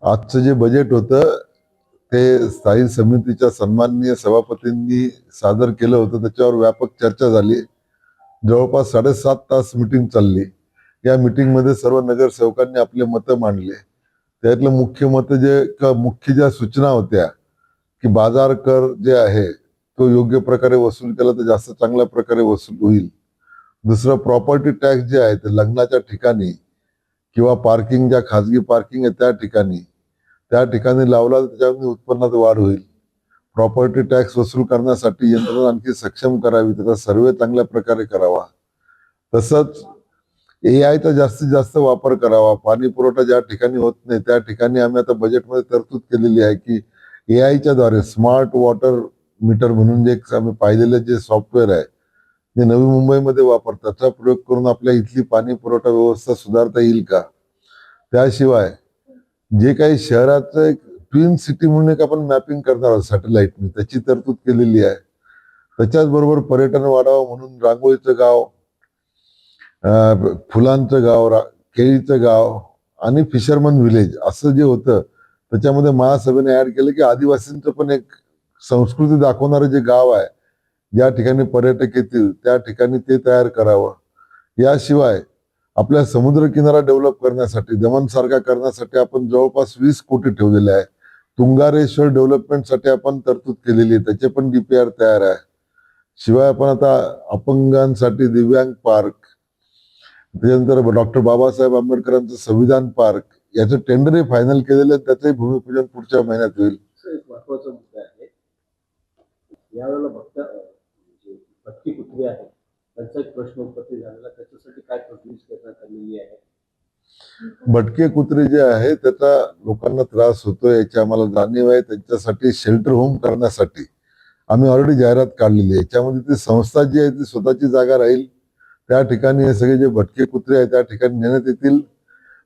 आजचं जे बजेट होतं ते स्थायी समितीच्या सन्माननीय सभापतींनी सादर केलं होतं. त्याच्यावर व्यापक चर्चा झाली. जवळपास 7.5 तास मीटिंग चालली. या मीटिंगमध्ये सर्व नगरसेवकांनी आपले मतं मांडले. त्यातलं मुख्य ज्या सूचना होत्या की बाजार कर जे आहे तो योग्य प्रकारे वसूल केला तर जास्त चांगल्या प्रकारे वसूल होईल. दुसरं, प्रॉपर्टी टॅक्स जे आहे ते लग्नाच्या ठिकाणी किंवा पार्किंग, ज्या खाजगी पार्किंग आहे त्या ठिकाणी लावला तर त्याच्यामध्ये उत्पन्नात वाढ होईल. प्रॉपर्टी टॅक्स वसूल करण्यासाठी यंत्रणा आणखी सक्षम करावी, त्याचा सर्वे चांगल्या प्रकारे करावा. तसंच एआयचा जास्तीत जास्त वापर करावा. पाणी पुरवठा ज्या ठिकाणी होत नाही त्या ठिकाणी आम्ही आता बजेटमध्ये तरतूद केलेली आहे की एआयच्या द्वारे स्मार्ट वॉटर मीटर म्हणून जे आम्ही पाहिलेलं जे सॉफ्टवेअर आहे जे नवी मुंबईमध्ये वापरतात, त्याचा प्रयोग करून आपल्या इथली पाणी पुरवठा व्यवस्था सुधारता येईल का. त्याशिवाय जे काही शहराचं एक ट्विन सिटी म्हणून एक आपण मॅपिंग करणार आहोत सॅटेलाइटने, त्याची तरतूद केलेली आहे. त्याच्याच बरोबर पर्यटन वाढावं म्हणून रांगोळीचं गाव, फुलांचं गाव, केळीचं गाव आणि फिशरमन विलेज असं जे होतं त्याच्यामध्ये महासभेने ऍड केलं की आदिवासींचं पण एक संस्कृती दाखवणारं जे गाव आहे, ज्या ठिकाणी पर्यटक येतील त्या ठिकाणी ते तयार करावं. याशिवाय आपल्या समुद्र किनारा डेव्हलप करण्यासाठी, दमन सारखा करण्यासाठी आपण जवळपास 20 कोटी ठेवलेले आहे. तुंगारेश्वर डेव्हलपमेंटसाठी आपण तरतूद केलेली आहे, त्याचे पण DPR तयार आहे. शिवाय आपण आता अपंगांसाठी दिव्यांग पार्क, त्याच्यानंतर डॉक्टर बाबासाहेब आंबेडकरांचं संविधान पार्क याचं टेंडरही फायनल केलेलं आहे. त्याचंही भूमिपूजन पुढच्या महिन्यात होईल. एक महत्वाचा मुद्दा आहे. यावेळेला भटकी कुत्री आहे त्यांचा एक प्रश्न उपस्थित झालेला, त्याच्यासाठी काय तरतूद करण्यात आलेली आहे? भटके कुत्रे जे आहे त्याचा लोकांना त्रास होतोय याची आम्हाला जाणीव आहे. त्यांच्यासाठी शेल्टर होम करण्यासाठी आम्ही ऑलरेडी जाहिरात काढलेली आहे. याच्यामध्ये ती संस्था जी आहे ती स्वतःची जागा राहील, त्या ठिकाणी हे सगळे जे भटके कुत्रे आहेत त्या ठिकाणी नेण्यात येतील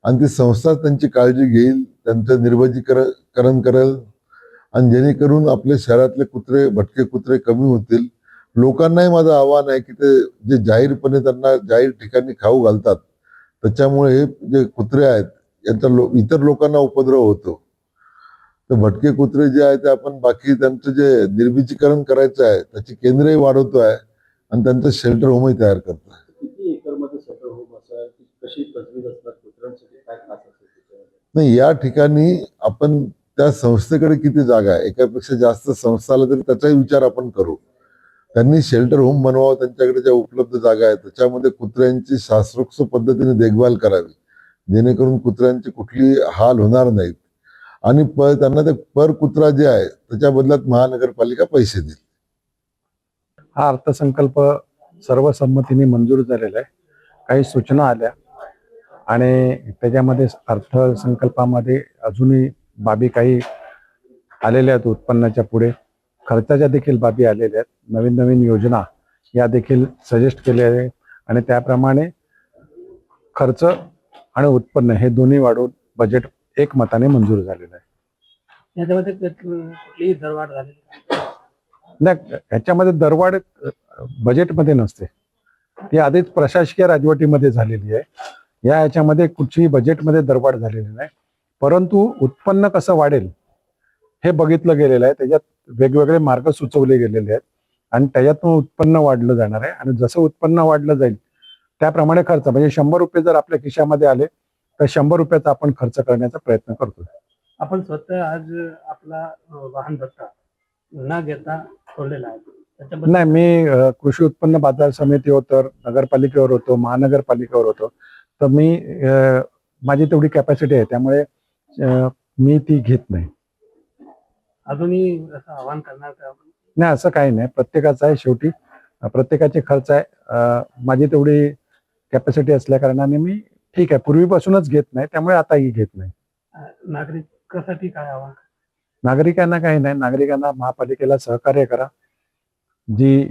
आणि ती संस्था त्यांची काळजी घेईल, त्यांचं निर्वजीकरण करेल आणि जेणेकरून आपल्या शहरातले भटके कुत्रे कमी होतील. लोकांनाही माझं आव्हान आहे की ते जे जाहीरपणे त्यांना जाहीर ठिकाणी खाऊ घालतात त्याच्यामुळे हे जे कुत्रे आहेत यांचा इतर लोकांना उपद्रव होतो. तर भटके कुत्रे जे आहेत ते आपण बाकी त्यांचं जे निर्विजीकरण करायचं आहे त्याची केंद्रही वाढवतो आहे आणि त्यांचं शेल्टर होमही तयार करतो आहे. किती एकरमध्ये शेल्टर होम असेल, कशी तजवीज असणार कुत्र्यांसाठी, काय खास असेल त्याच्यामध्ये? नाही, या ठिकाणी आपण त्या संस्थेकडे किती जागा आहे, एकापेक्षा जास्त संस्था आल्या तरी त्याचाही विचार आपण करू. त्यांनी शेल्टर होम बनवावं, त्यांच्याकडे ज्या उपलब्ध जागा आहेत त्याच्यामध्ये कुत्र्यांची शास्त्रोक्त पद्धतीने देखभाल करावी जेणेकरून कुत्र्यांची कुठली हाल होणार नाहीत आणि त्यांना ते पर कुत्रा जे आहे त्याच्या बदल्यात महानगरपालिका पैसे देईल. हा अर्थसंकल्प सर्वसंमतीने मंजूर झालेला आहे. काही सूचना आल्या आणि त्याच्यामध्ये अर्थसंकल्पामध्ये अजूनही बाबी काही आलेल्या आहेत. उत्पन्नाच्या पुढे खर्चाच्या देखील बाबी आलेल्या आहेत. नवीन नवीन योजना या देखील सजेस्ट केल्या आहेत आणि त्याप्रमाणे खर्च आणि उत्पन्न हे दोन्ही वाढवून बजेट एकमताने मंजूर झालेलं आहे. याच्यामध्ये कुठलीही दरवाढ झालेली नाही, ह्याच्यामध्ये दरवाढ बजेटमध्ये नसते, ती आधीच प्रशासकीय राजवटीमध्ये झालेली आहे. ह्याच्यामध्ये कुठलीही बजेटमध्ये दरवाढ झालेली नाही, परंतु उत्पन्न कसं वाढेल हे बघितलं गेलेलं आहे. त्याच्यात वेगवेगळे मार्ग सुचवले गेलेले आहेत आणि त्याच्यातून उत्पन्न वाढलं जाणार आहे आणि जसं उत्पन्न वाढलं जाईल त्याप्रमाणे खर्च, म्हणजे 100 रुपये जर आपल्या खिशामध्ये आले तर 100 रुपयाचा आपण खर्च करण्याचा प्रयत्न करतो. आपण स्वतः आज आपला वाहन भत्ता न घेता सोडलेला आहे. नाही, मी कृषी उत्पन्न बाजार समितीवर तर नगरपालिकेवर होतो, महानगरपालिकेवर होतो, तर मी माझी तेवढी कॅपॅसिटी आहे त्यामुळे मी ती घेत नाही. अजूनही असं आवाहन करणार का? नाही, असं काही नाही, प्रत्येकाचं आहे, शेवटी प्रत्येकाचे खर्च आहे. माझी तेवढी कॅपॅसिटी असल्या कारणाने मी ठीक आहे, पूर्वीपासूनच घेत नाही त्यामुळे आताही घेत नाही. नागरिकांसाठी काय आवाहन? नागरिकांना काही नाही, नागरिकांना महापालिकेला सहकार्य करा. जी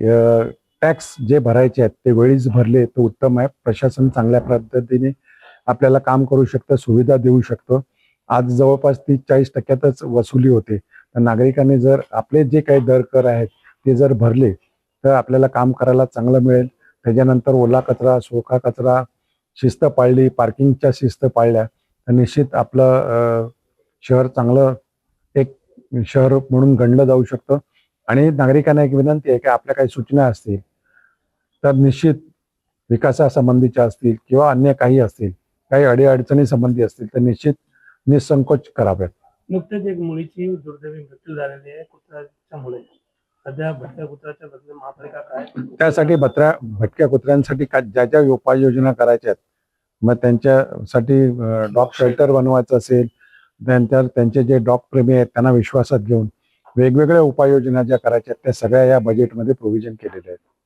टॅक्स जे भरायचे आहेत ते वेळीच भरले तर उत्तम आहे. प्रशासन चांगल्या पद्धतीने आपल्याला काम करू शकतं, सुविधा देऊ शकतं. आज जवळपास 30-40% वसुली होते, तर नागरिकांनी जर आपले जे काही दर कर आहेत ते जर भरले तर आपल्याला काम करायला चांगलं मिळेल. त्याच्यानंतर ओला कचरा, सुका कचरा शिस्त पाळली, पार्किंगच्या शिस्त पाळल्या तर निश्चित आपलं शहर चांगलं एक शहर म्हणून गणलं जाऊ शकतं. आणि नागरिकांना एक विनंती आहे की आपल्या काही सूचना असतील तर निश्चित विकासासंबंधीच्या असतील किंवा अन्य काही असतील, काही अडीअडचणी संबंधी असतील तर निश्चित निसंकोच कराव्यात. नुकतेच एक मुलीची दुर्दैवी मृत्यू झालेली आहे कुत्र्याच्यामुळे. सध्या भटक्या कुत्र्याच्या बदले महापालिका काय त्यासाठी भटक्या कुत्र्यांसाठी ज्या ज्या उपाययोजना करायच्या आहेत, मग त्यांच्यासाठी डॉग शेल्टर बनवायचं असेल, त्यानंतर त्यांचे जे डॉग प्रेमी आहेत त्यांना विश्वासात घेऊन वेगवेगळ्या उपाययोजना ज्या करायच्या आहेत त्या सगळ्या या बजेटमध्ये प्रोव्हिजन केलेल्या आहेत.